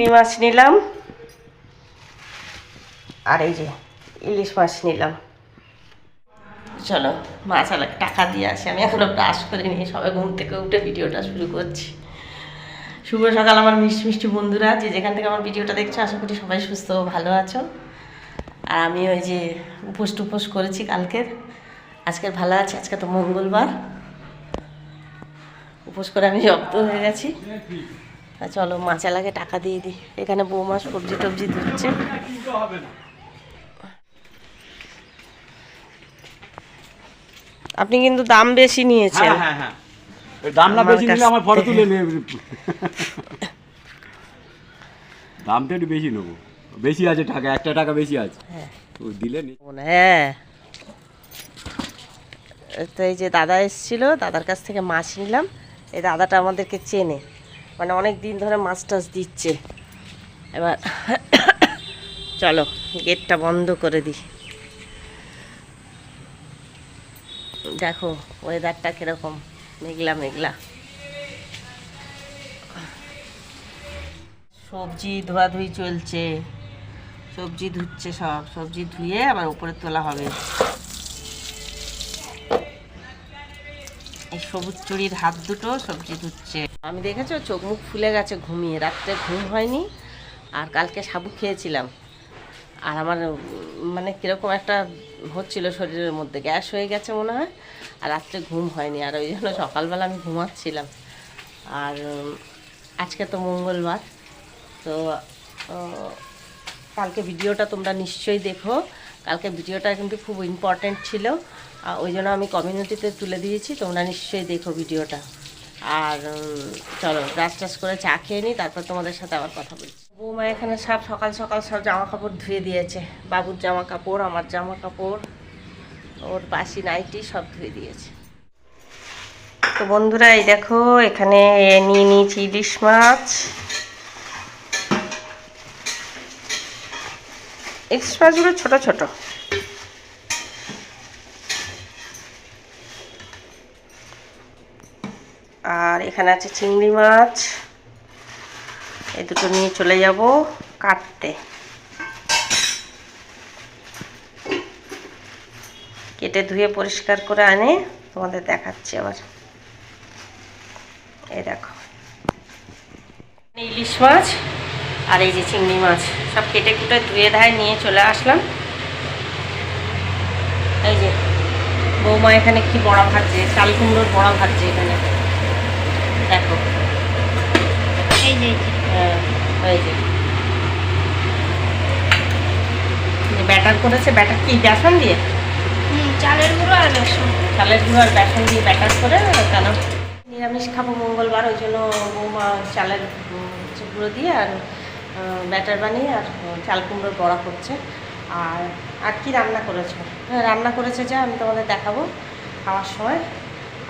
চিংড়ি মাছ নিলাম আর এই যে ইলিশ মাছ নিলাম। চলো মাছ আলাদা টাকা দিয়ে আসি। আমি এখনো ব্রাশ করিনি, সবাই ঘুম থেকে উঠে ভিডিওটা শুরু করছি। শুভ সকাল আমার মিষ্টি মিষ্টি বন্ধুরা, যে যেখান থেকে আমার ভিডিওটা দেখছো, আশা করি সবাই সুস্থ ও ভালো আছো। আর আমি ওই যে উপোস টুপোস করেছি কালকের, আজকের ভালো আছে। আজকে তো মঙ্গলবার, উপোস করে আমি জব্দ হয়ে গেছি। চলো মাছ লাগে টাকা দিয়ে দিই। এখানে বৌমা সবজি টবজি ধুচ্ছে। আপনি কিন্তু দাম বেশি নিয়েছেন। হ্যাঁ হ্যাঁ, দাম না বেশি নিলে আমার ফটো তুলে নেবে। দামটা একটু বেশি নেবো, বেশি আছে টাকা, 1 টাকা বেশি আছে। ও দিলে হ্যাঁ, তো এই যে দাদা এসেছিল, দাদার কাছ থেকে মাছ নিলাম। এই দাদাটা আমাদেরকে চেনে, মানে অনেক দিন ধরে মাছ টাছ দিচ্ছে। এবার চলো গেটটা বন্ধ করে দিই। দেখো ওয়েদারটা কিরকম, মেঘলা মেঘলা। সবজি ধোয়াধুয়ি চলছে, সবজি ধুচ্ছে, সব সবজি ধুয়ে আবার উপরে তোলা হবে। এই সবুজ চুড়ির হাত দুটো সবজি ধুচ্ছে। আমি দেখেছো চোখ মুখ ফুলে গেছে ঘুমিয়ে, রাত্রে ঘুম হয়নি। আর কালকে সাবু খেয়েছিলাম, আর আমার মানে কীরকম একটা হচ্ছিল শরীরের মধ্যে, গ্যাস হয়ে গেছে মনে হয়। আর রাত্রে ঘুম হয়নি, আর ওই জন্য সকালবেলা আমি ঘুমাচ্ছিলাম। আর আজকে তো মঙ্গলবার, তো কালকে ভিডিওটা তোমরা নিশ্চয়ই দেখো। কালকে ভিডিওটা কিন্তু খুব ইম্পর্ট্যান্ট ছিল, ওই জন্য আমি কমিউনিটিতে তুলে দিয়েছি, তোমরা নিশ্চয়ই দেখো ভিডিওটা। আর চলো ব্রাশ টাশ করে চা খেয়ে নিই, তারপর তোমাদের সাথে আবার কথা বলছি। বৌমা এখানে সব সকাল সকাল সব জামা কাপড় ধুয়ে দিয়েছে। বাবুর জামা কাপড়, আমার জামা কাপড়, ওর বাসি নাইটি সব ধুয়ে দিয়েছে। তো বন্ধুরা এই দেখো, এখানে নিয়ে নিয়েছি ইলিশ মাছ। ইলিশ মাছগুলো ছোটো ছোটো। আর এখানে আছে চিংড়ি মাছ, এই দুটো নিয়ে চলে যাব কাটতে। কেটে ধুয়ে পরিষ্কার করে আনে তোমাদের দেখাচ্ছি আবার। এই দেখো ইলিশ মাছ আর এই যে চিংড়ি মাছ, সব কেটে কুটে ধুয়ে ধায় নিয়ে চলে আসলাম। এই যে বৌমা এখানে কি বড়া ভাজছে, চাল কুমড়োর বড়া ভাজছে এখানে, দেখো। এই যে হ্যাঁ, এই যে ব্যাটার করেছে। ব্যাটার কি বেসন দিয়ে? চালের গুঁড়ো আর বেসন। চালের গুঁড়ো আর বেসন দিয়ে ব্যাটার করে, কেন নিরামিষ খাবো মঙ্গলবার, ওই জন্য বৌমা চালের গুঁড়ো দিয়ে আর ব্যাটার বানিয়ে আর চাল কুমড়োর বড়া করছে। আর আর কি রান্না করেছো? হ্যাঁ রান্না করেছে, যা আমি তোমাদের দেখাবো খাওয়ার সময়।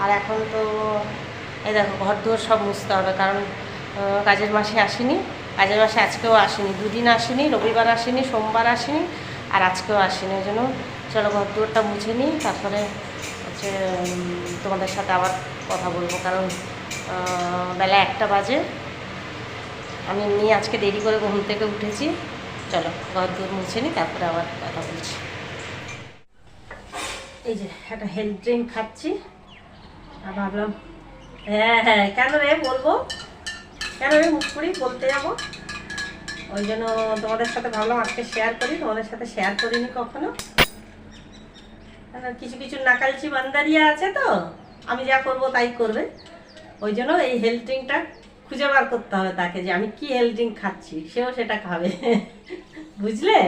আর এখন তো এই দেখো ঘর দুয়ার সব মুছতে হবে, কারণ কাজের মাসে আসেনি। কাজের মাসে আজকেও আসেনি, দুদিন আসেনি, রবিবার আসেনি, সোমবার আসেনি, আর আজকেও আসেনি। ওই জন্য চলো ঘর দুয়ারটা মুছে নিই, তারপরে হচ্ছে তোমাদের সাথে আবার কথা বলবো, কারণ বেলা 1টা বাজে। আমি এমনি আজকে দেরি করে ঘুম থেকে উঠেছি। চলো ঘর দুয়ার মুছে নিই, তারপরে আবার কথা বলছি। এই যে একটা হেলথ ড্রিঙ্ক খাচ্ছি, আর ভাবলাম হ্যাঁ হ্যাঁ কেন রে বলবো, কেন রে মুখ করি বলতে যাবো, ওই জন্য তোমাদের সাথে ভাবলাম আজকে শেয়ার করি। তোমাদের সাথে শেয়ার করিনি কখনো। কিছু কিছু নাকালচি বান্দারিয়া আছে, তো আমি যা করবো তাই করবে। ওই জন্য এই হেলথ ড্রিঙ্কটা খুঁজে বার করতে হবে তাকে, যে আমি কি হেলথ ড্রিঙ্ক খাচ্ছি, সেও সেটা খাবে। বুঝলে?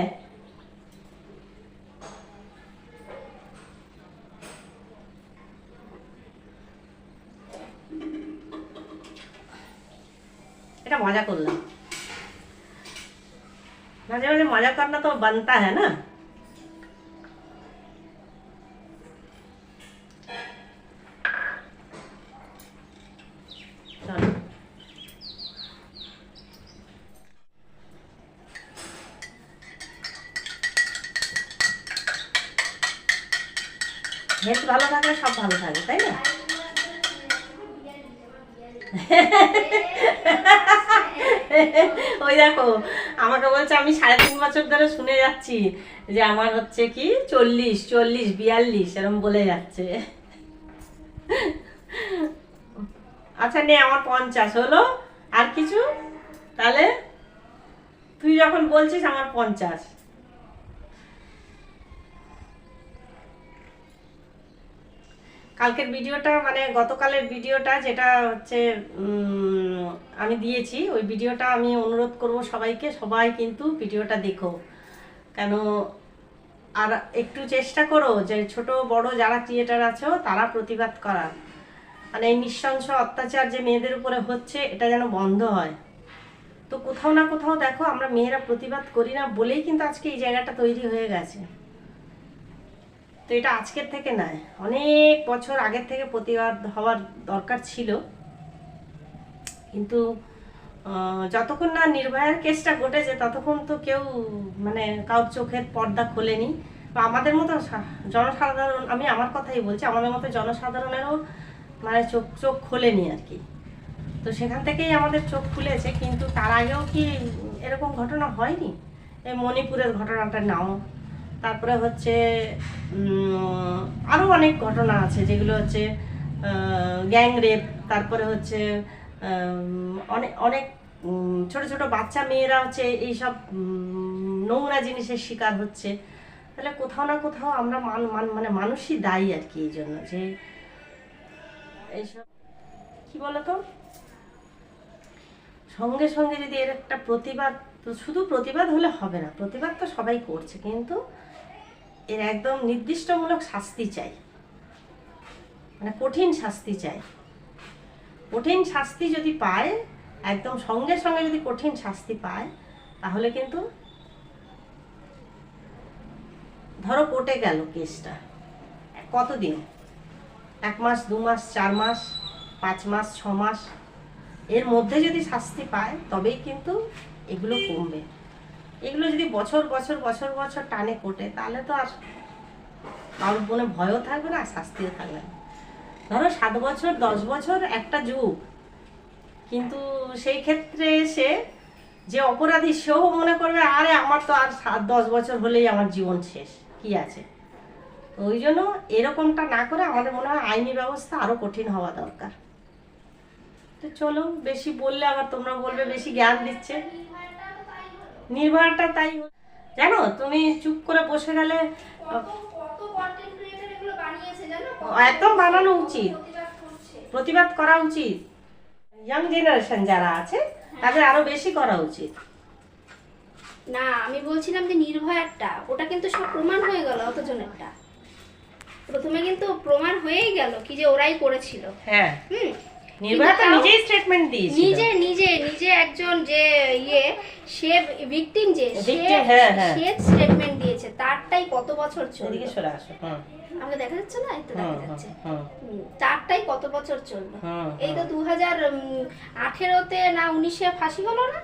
এটা মজা করলাম, মাঝে মাঝে মজা করনা তো বানতা হ্যাঁ না। হেলথ ভালো থাকলে সব ভালো থাকে, তাই না? ওই দেখো আমাকে বলছে, আমি 3.5 বছর ধরে শুনে যাচ্ছি যে আমার হচ্ছে কি 40, 42 এরকম বলে যাচ্ছে। আচ্ছা নে, আমার 50 হলো। আর কিছু? তাহলে তুই যখন বলছিস আমার 50। কালকের ভিডিওটা মানে গতকালের ভিডিওটা যেটা হচ্ছে আমি দিয়েছি, ওই ভিডিওটা আমি অনুরোধ করব সবাইকে, সবাই কিন্তু ভিডিওটা দেখো। কেন, আর একটু চেষ্টা করো যে ছোট বড় যারা ক্রিয়েটার আছো তারা প্রতিবাদ করার, মানে এই নৃশংস অত্যাচার যে মেয়েদের উপরে হচ্ছে এটা যেন বন্ধ হয়। তো কোথাও না কোথাও দেখো আমরা মেয়েরা প্রতিবাদ করি না বলেই কিন্তু আজকে এই জায়গাটা তৈরি হয়ে গেছে। তো এটা আজকের থেকে নয়, অনেক বছর আগের থেকে প্রতিবাদ হওয়ার দরকার ছিল। কিন্তু যতক্ষণ না নির্ভয়ার কেসটা ঘটেছে ততক্ষণ তো কেউ মানে কারোর চোখের পর্দা খোলেনি। বা আমাদের মতো জনসাধারণ, আমি আমার কথাই বলছি, আমাদের মতো জনসাধারণেরও মানে চোখ খোলেনি আর কি। তো সেখান থেকেই আমাদের চোখ খুলেছে। কিন্তু তার আগেও কি এরকম ঘটনা হয়নি? এই মণিপুরের ঘটনাটা নাও, তারপরে হচ্ছে আরও অনেক ঘটনা আছে যেগুলো হচ্ছে গ্যাং রেপ, তারপরে হচ্ছে অনেক অনেক ছোট ছোট বাচ্চা মেয়েরা হচ্ছে এইসব নোংরা জিনিসের শিকার হচ্ছে। তাহলে কোথাও না কোথাও আমরা মানে মানুষই দায়ী আর কি এই জন্য, যে এইসব কি বলতো, সঙ্গে সঙ্গে যদি এর একটা প্রতিবাদ, তো শুধু প্রতিবাদ হলে হবে না, প্রতিবাদ তো সবাই করছে, কিন্তু এর একদম নির্দিষ্টমূলক শাস্তি চাই, মানে কঠিন শাস্তি চাই। কঠিন শাস্তি যদি পায়, একদম সঙ্গে সঙ্গে যদি কঠিন শাস্তি পায়, তাহলে কিন্তু ধরো কোর্টে গেল কেসটা, কতদিন, 1 মাস, 2 মাস, 4 মাস, 5 মাস, 6 মাস, এর মধ্যে যদি শাস্তি পায় তবেই কিন্তু এগুলো কমবে। এগুলো যদি বছর বছর বছর বছর টানে কোর্টে, তাহলে তো আর কারোর মনে ভয়ও থাকবে না, শাস্তিও থাকবে না। ধরো 7 বছর 10 বছর একটা যুগ, কিন্তু সেই ক্ষেত্রে এসে যে অপরাধী সেও মনে করবে আরে আমার তো আর 7-10 বছর হলেই আমার জীবন শেষ, কি আছে। তো ওই জন্য এরকমটা না করে আমাদের মনে হয় আইনি ব্যবস্থা আরও কঠিন হওয়া দরকার। তো চলো, বেশি বললে আবার তোমরা বলবে বেশি জ্ঞান দিচ্ছে। নির্ভরটা তাই, জানো তুমি চুপ করে বসে গেলে একদম বানানো উচিত, প্রতিবাদ করা উচিত। ইয়াং জেনারেশন যারা আছে তাদের আরো বেশি করা উচিত। না, আমি বলছিলাম যে নির্ভয়ারটা, ওটা কিন্তু সব প্রমাণ হয়ে গেল। অতজনেরটা প্রথমে কিন্তু প্রমাণ হয়েই গেল কি যে ওরাই করেছিল। হ্যাঁ, নির্ভয়া তো নিজেই স্টেটমেন্ট দিয়েছিল, নিজে একজন যে সে ভিকটিম, যে সে স্টেটমেন্ট দিয়েছে, তারটাই কত বছর চলল। এদিকে সরে আসো। আমাকে দেখা যাচ্ছে না? এই তো দেখা যাচ্ছে। তারটাই কত বছর চলল। এই তো 2018-তে না 19-এ ফাঁসি হলো না?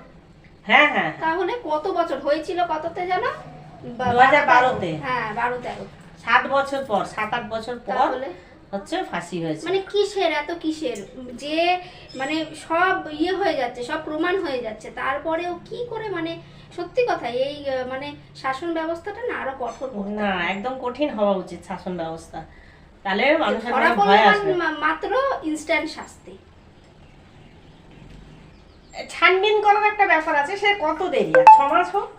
হ্যাঁ হ্যাঁ, তাহলে কত বছর হয়েছিল? কততে জানো? 2012-তে। হ্যাঁ, 12-13। 7 বছর পর, 7-8 বছর পর তাহলে হচ্ছে ফাঁসি হয়েছে। মানে কিসের এত কিসের, যে মানে সব হয়ে যাচ্ছে, সব প্রমাণ হয়ে যাচ্ছে, তারপরেও কি করে, মানে সত্যি কথা এই মানে শাসন ব্যবস্থাটা না আরো কঠোর করতে না, একদম কঠিন হওয়া উচিত শাসন ব্যবস্থা, তাহলে মানুষের ধরা মনে পড়লে ভয় আসবে। মাত্র ইনস্ট্যান্ট শাস্তি। ছানবিন করার একটা ব্যাপার আছে, সে কত দেরি, 6 মাস হোক,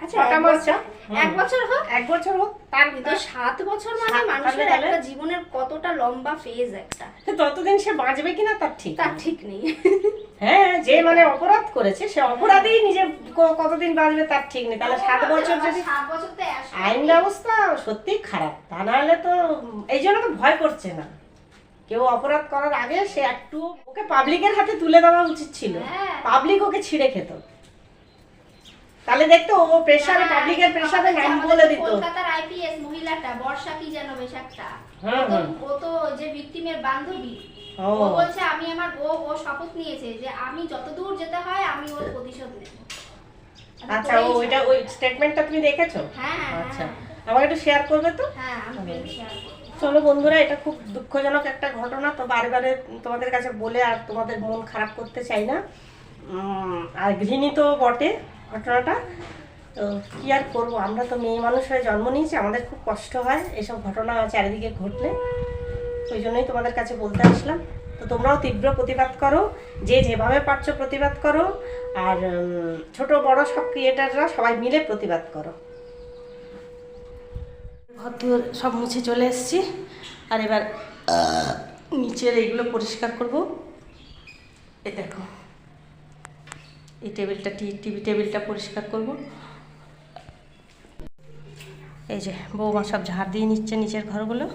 আচ্ছা, 6টা মাস হোক, 1 বছর হোক, 1 বছর হোক, তার কিন্তু 7 বছর মানে মানুষের একটা জীবনের কতটা লম্বা ফেজ একটা, ততদিন সে বাঁচবে কিনা তার ঠিক নেই। হ্যাঁ, যে মানে অপরাধ করেছে সে অপরাধী নিজে কতদিন বাঁচবে তার ঠিক নেই। তাহলে 7 বছর যদি, 7 বছর তো আইন ব্যবস্থা সত্যি খারাপ, তা নাহলে তো এই জন্য তো ভয় করছে না কেউ অপরাধ করার আগে। সে একটু ওকে পাবলিকের হাতে তুলে দেওয়া উচিত ছিল, পাবলিক ওকে ছিঁড়ে খেত, তাহলে দেখতো ও প্রেসারে, পাবলিকের প্রেসারে নাম বলে দিত। কলকাতার আইপিএস মহিলাটা বর্ষা কি যেন বেশ একটা, ও তো যে ভিকটিমের বান্ধবী, ও বলছে আমি আমার ও শপথ নিয়েছে যে আমি যতদূর যেতে হয় আমি ওর প্রতিশোধ নেব। আচ্ছা, ওইটা ওই স্টেটমেন্টটা তুমি দেখেছো? হ্যাঁ, আচ্ছা, আমাকে একটু শেয়ার করবে তো? হ্যাঁ, আমি শেয়ার করব। চলো বন্ধুরা, এটা খুব দুঃখজনক একটা ঘটনা, তো বারে বারে তোমাদের কাছে বলে আর তোমাদের মন খারাপ করতে চাই না। আর গৃহিণী তো বটে ঘটনাটা, তো কী আর করবো, আমরা তো মেয়ে মানুষ হয়ে জন্ম নিয়েছি, আমাদের খুব কষ্ট হয় এসব ঘটনা চারিদিকে ঘটলে। ওই জন্যই তোমাদের কাছে বলতে আসলাম। তো তোমরাও তীব্র প্রতিবাদ করো, যে যেভাবে পারছো প্রতিবাদ করো, আর ছোট বড় সব ক্রিয়েটাররা সবাই মিলে প্রতিবাদ করো। ঘর দুয়ার সব মুছে চলে এসেছি, আর এবার নিচের এইগুলো পরিষ্কার করব। এই দেখো, এই টেবিলটা টিভি টেবিলটা পরিষ্কার করব। এই যে বৌমা সব ঝাড় দিয়ে নিচ্ছে নিচের ঘরগুলো।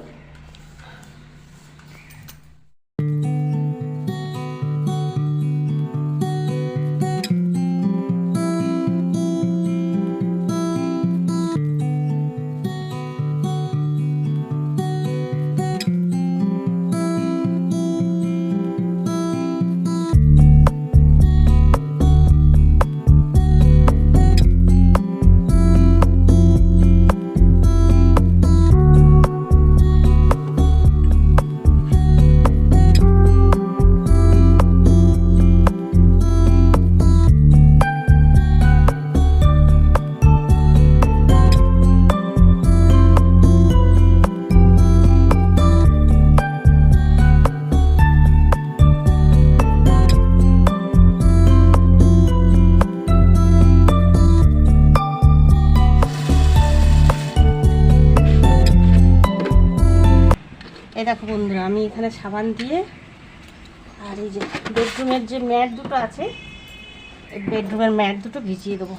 এই দেখো বন্ধুরা, আমি এখানে সাবান দিয়ে আর এই যে বেডরুমের যে ম্যাট দুটো আছে, এই বেডরুমের ম্যাট দুটো ভিজিয়ে দেবো।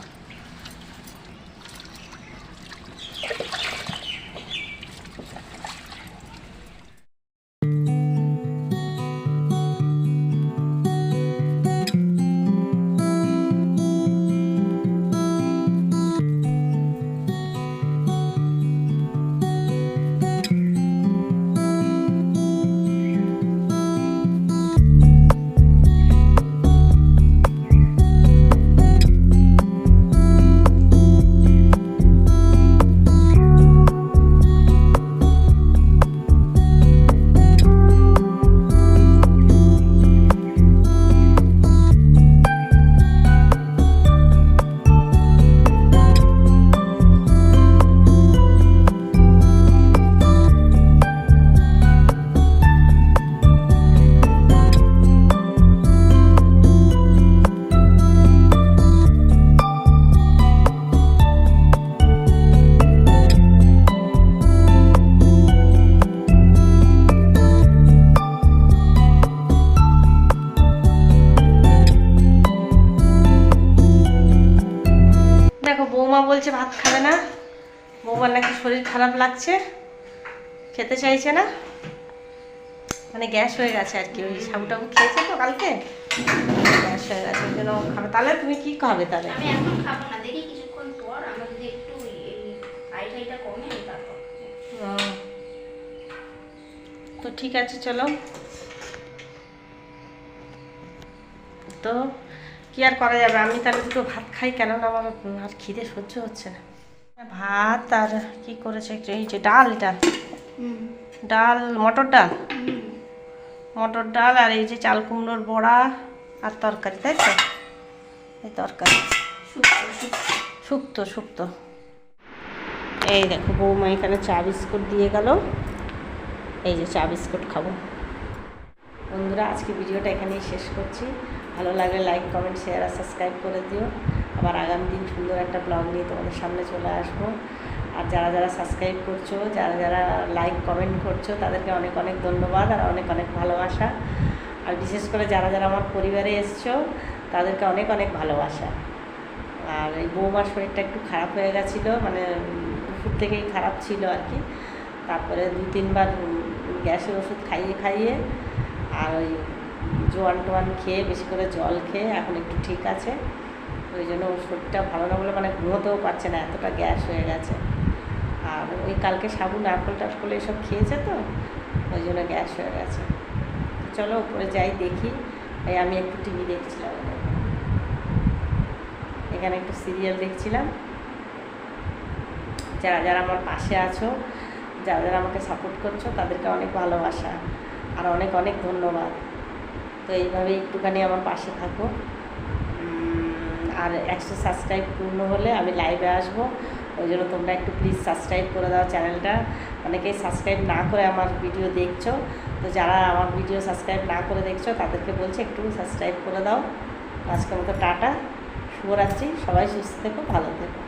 বৌমা বলছে ভাত খাবে না, বৌমার নাকি শরীর খারাপ লাগছে, খেতে চাইছে না, মানে গ্যাস হয়ে গেছে আর কি। ওই সাবু টাবু খেয়েছে তো কালকে, গ্যাস হয়ে গেছে, ওই জন্য খাবে। তাহলে তুমি কি খাবে তাহলে? আমি এখন খাবো না, দেখি কিছুক্ষণ পর আমার যদি একটু আইটা কমে তারপর। তো ঠিক আছে, চলো। তো কি আর করা যাবে, আমি তাহলে দুটো ভাত খাই, কেননা আমার আর খিদে সহ্য হচ্ছে না। ভাত আর কি করেছে, এই যে ডাল, ডাল মটর ডাল, মটর ডাল আর এই যে চাল কুমড়োর বড়া আর তরকারি, তাই তো? এই তরকারি শুক্তো শুক্তো। এই দেখো বৌমা এখানে চা বিস্কুট দিয়ে গেল, এই যে চা বিস্কুট খাবো। বন্ধুরা, আজকে ভিডিওটা এখানেই শেষ করছি। ভালো লাগলে লাইক কমেন্ট শেয়ার আর সাবস্ক্রাইব করে দিও। আবার আগামী দিন সুন্দর একটা ব্লগ নিয়ে তোমাদের সামনে চলে আসবো। আর যারা যারা সাবস্ক্রাইব করছো, যারা যারা লাইক কমেন্ট করছো, তাদেরকে অনেক অনেক ধন্যবাদ আর অনেক অনেক ভালোবাসা। আর বিশেষ করে যারা যারা আমার পরিবারে এসছো, তাদেরকে অনেক অনেক ভালোবাসা। আর এই বৌমার শরীরটা একটু খারাপ হয়ে গেছিলো, মানে দুপুর থেকেই খারাপ ছিল আর কি। তারপরে 2-3 বার গ্যাসের ওষুধ খাইয়ে খাইয়ে আর ওই জোয়ান টোয়ান খেয়ে, বেশি করে জল খেয়ে এখন একটু ঠিক আছে। ওই জন্য ওর শরীরটা ভালো না বলে মানে ঘুমোতেও পারছে না, এতটা গ্যাস হয়ে গেছে। আর ওই কালকে সাবু নারকল টারকল এসব খেয়েছে তো, ওই জন্য গ্যাস হয়ে গেছে। চলো উপরে যাই দেখি। এই আমি একটু টিভি দেখছিলাম, এখানে একটু সিরিয়াল দেখছিলাম। যারা যারা আমার পাশে আছো, যারা যারা আমাকে সাপোর্ট করছো, তাদেরকে অনেক ভালোবাসা আর অনেক অনেক ধন্যবাদ। তো এইভাবে একটুখানি আমার পাশে থাকো। আর 100 সাবস্ক্রাইব পূর্ণ হলে আমি লাইভে আসবো, ওই জন্য তোমরা একটু প্লিজ সাবস্ক্রাইব করে দাও চ্যানেলটা। অনেকেই সাবস্ক্রাইব না করে আমার ভিডিও দেখছো, তো যারা আমার ভিডিও সাবস্ক্রাইব না করে দেখছো তাদেরকে বলছি একটু সাবস্ক্রাইব করে দাও। আজকের মতো টাটা, শুভরাত্রি, সবাই সুস্থ থেকো, ভালো থেকো।